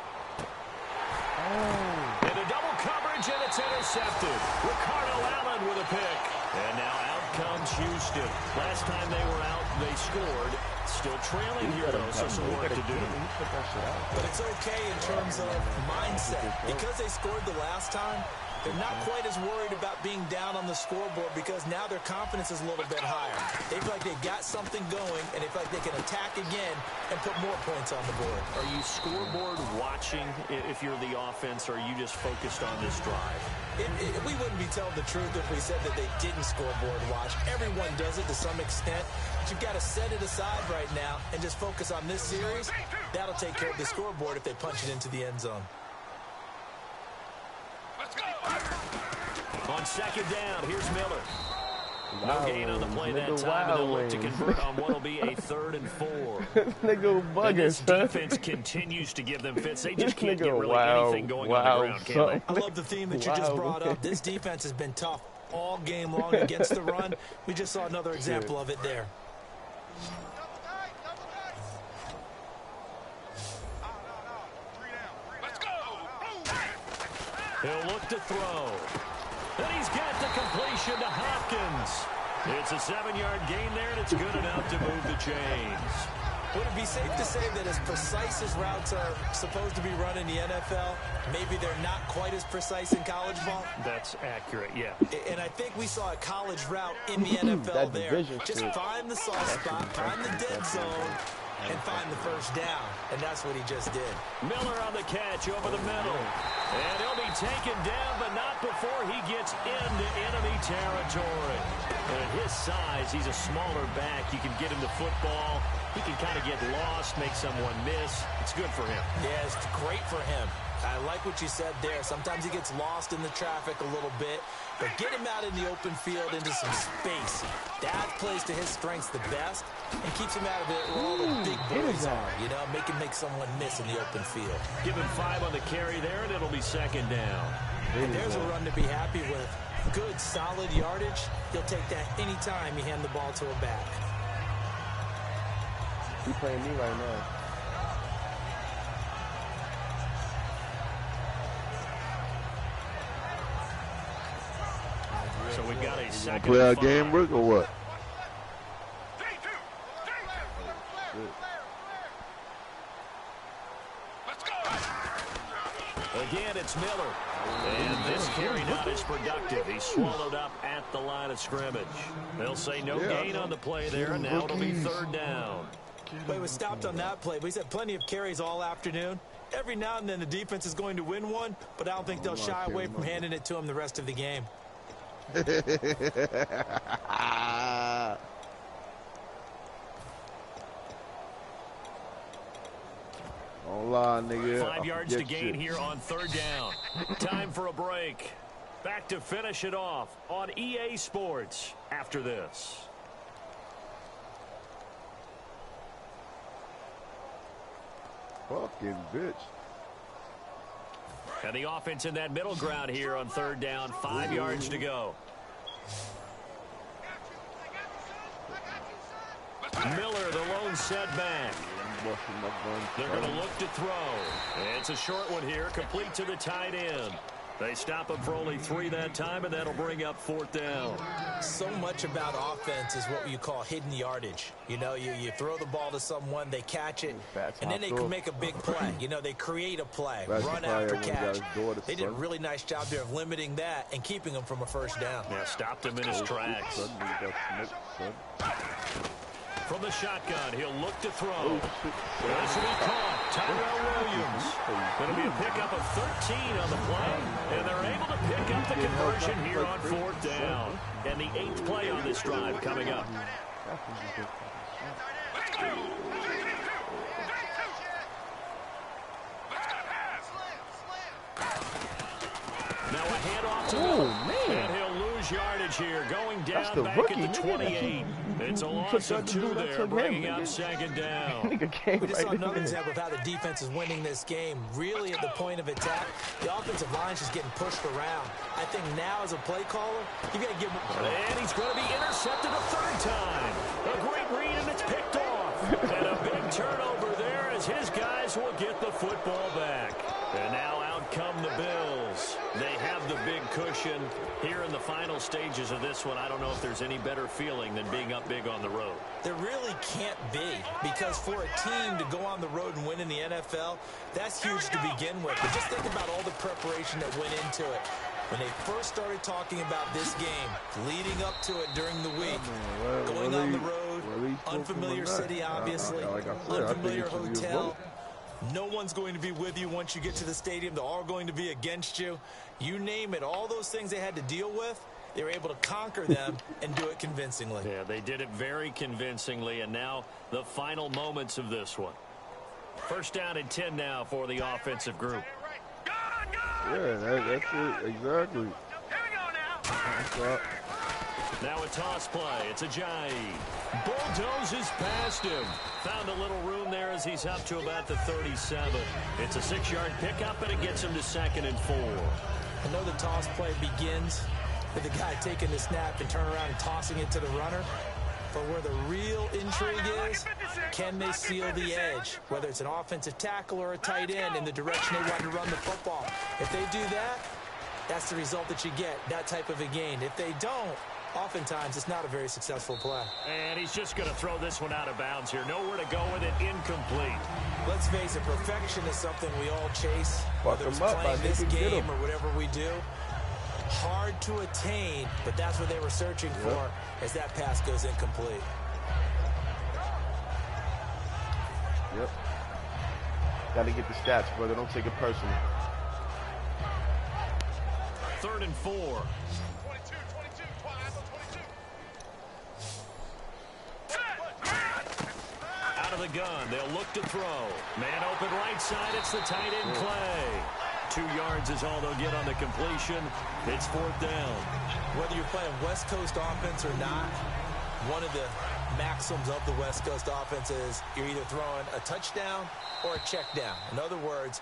Into double coverage, and it's intercepted. Ricardo Allen with a pick. And now out comes Houston. Last time they were out, they scored. Still trailing here, though, so some work to do. But it's okay in terms of mindset. Because they scored the last time, they're not quite as worried about being down on the scoreboard because now their confidence is a little bit higher. They feel like they got something going, and they feel like they can attack again and put more points on the board. Are you scoreboard watching if you're the offense, or are you just focused on this drive? We wouldn't be telling the truth if we said that they didn't scoreboard watch. Everyone does it to some extent. But you've got to set it aside right now and just focus on this series. That'll take care of the scoreboard if they punch it into the end zone. On second down, here's Miller. No gain on the play that time, and they'll look to convert on what will be a 3rd and 4. Nigga bugging, this defense continues to give them fits. They just can't get really anything going on the ground, can they? I love the theme that you just brought up. This defense has been tough. all game long against the run. We just saw another example of it there. He'll look to throw. And he's got the completion to Hopkins. It's a 7-yard gain there, and it's good enough to move the chains. Would it be safe to say that as precise as routes are supposed to be run in the NFL, maybe they're not quite as precise in college ball? That's accurate, yeah. And I think we saw a college route in the NFL there. Just find the soft spot, find the dead zone, and find the first down. And that's what he just did. Miller on the catch over the middle. And he'll be taken down, but not before he gets into enemy territory. And at his size, he's a smaller back. You can get him the football. He can kind of get lost, make someone miss. It's good for him. Yeah, it's great for him. I like what you said there. Sometimes he gets lost in the traffic a little bit, but get him out in the open field into some space. That plays to his strengths the best and keeps him out of it where all the big boys are. You know, make someone miss in the open field. Give him 5 on the carry there, and it'll be second down. And there's a run to be happy with. Good, solid yardage. He'll take that anytime you hand the ball to a back. He's playing me right now. So we've got a second. Play our game, Rick, or what? Again, it's Miller. And this carry not as productive. He's swallowed up at the line of scrimmage. They'll say no gain on the play there, and now it'll be third down. Well, he was stopped on that play, but he's had plenty of carries all afternoon. Every now and then the defense is going to win one, but I don't think they'll shy away from handing it to him the rest of the game. Don't lie, nigga. 5 yards to gain here on third down. Time for a break. Back to finish it off on EA Sports after this. Fucking bitch. And the offense in that middle ground here on third down. 5 yards to go. Miller, the lone setback. They're going to look to throw. It's a short one here, complete to the tight end. They stop him for only 3 that time, and that'll bring up fourth down. So much about offense is what you call hidden yardage. You know, you throw the ball to someone, they catch it, and then they can make a big play. You know, they create a play, run after catch. They did a really nice job there of limiting that and keeping him from a first down. Yeah, stopped him in his tracks. From the shotgun, he'll look to throw. This will be caught. Tyrell Williams. Going to be a pickup of 13 on the play, and they're able to pick up the conversion here on fourth down. And the 8th play on this drive coming up. Now a handoff to Miller. And he'll lose yardage here, going down back at the 28. It's a loss of 2 there, bringing up second down. We just saw another example of how the defense is winning this game. Really at the point of attack, the offensive line's just getting pushed around. I think now as a play caller, you got to give him. And he's going to be intercepted a 3rd time. A great read, and it's picked off. And a big turnover there as his guys will get the football back. And now out come the Bills. They have the big cushion here in the final stages of this one. I don't know if there's any better feeling than being up big on the road. There really can't be, because for a team to go on the road and win in the NFL, that's huge to begin with. But just think about all the preparation that went into it. When they first started talking about this game, leading up to it during the week, going on the road, unfamiliar city, obviously, unfamiliar hotel. No one's going to be with you once you get to the stadium. They're all going to be against you. You name it, all those things they had to deal with, they were able to conquer them and do it convincingly. Yeah, they did it very convincingly, and now the final moments of this one. First down and 10 now for the offensive group. Yeah, that's it, exactly. Now a toss play. It's Ajayi. Bulldozes past him. Found a little room there as he's up to about the 37. It's a 6-yard pickup, and it gets him to 2nd and 4. I know the toss play begins with the guy taking the snap and turning around and tossing it to the runner. But where the real intrigue is, can they seal the edge, whether it's an offensive tackle or a tight end, in the direction they want to run the football? If they do that, that's the result that you get, that type of a gain. If they don't, oftentimes it's not a very successful play. And he's just going to throw this one out of bounds here. Nowhere to go with it, incomplete. Let's face it, perfection is something we all chase, Fuck whether it's him up, playing this get game him. or whatever we do. Hard to attain, but that's what they were searching for as that pass goes incomplete. Yep. Got to get the stats, brother. Don't take it personally. 3rd and 4. 22, 22, 22. Out of the gun, they'll look to throw. Man open right side, it's the tight end Clay. 2 yards is all they'll get on the completion. It's 4th down. Whether you're playing West Coast offense or not, one of the maxims of the West Coast offense is you're either throwing a touchdown or a check down. In other words,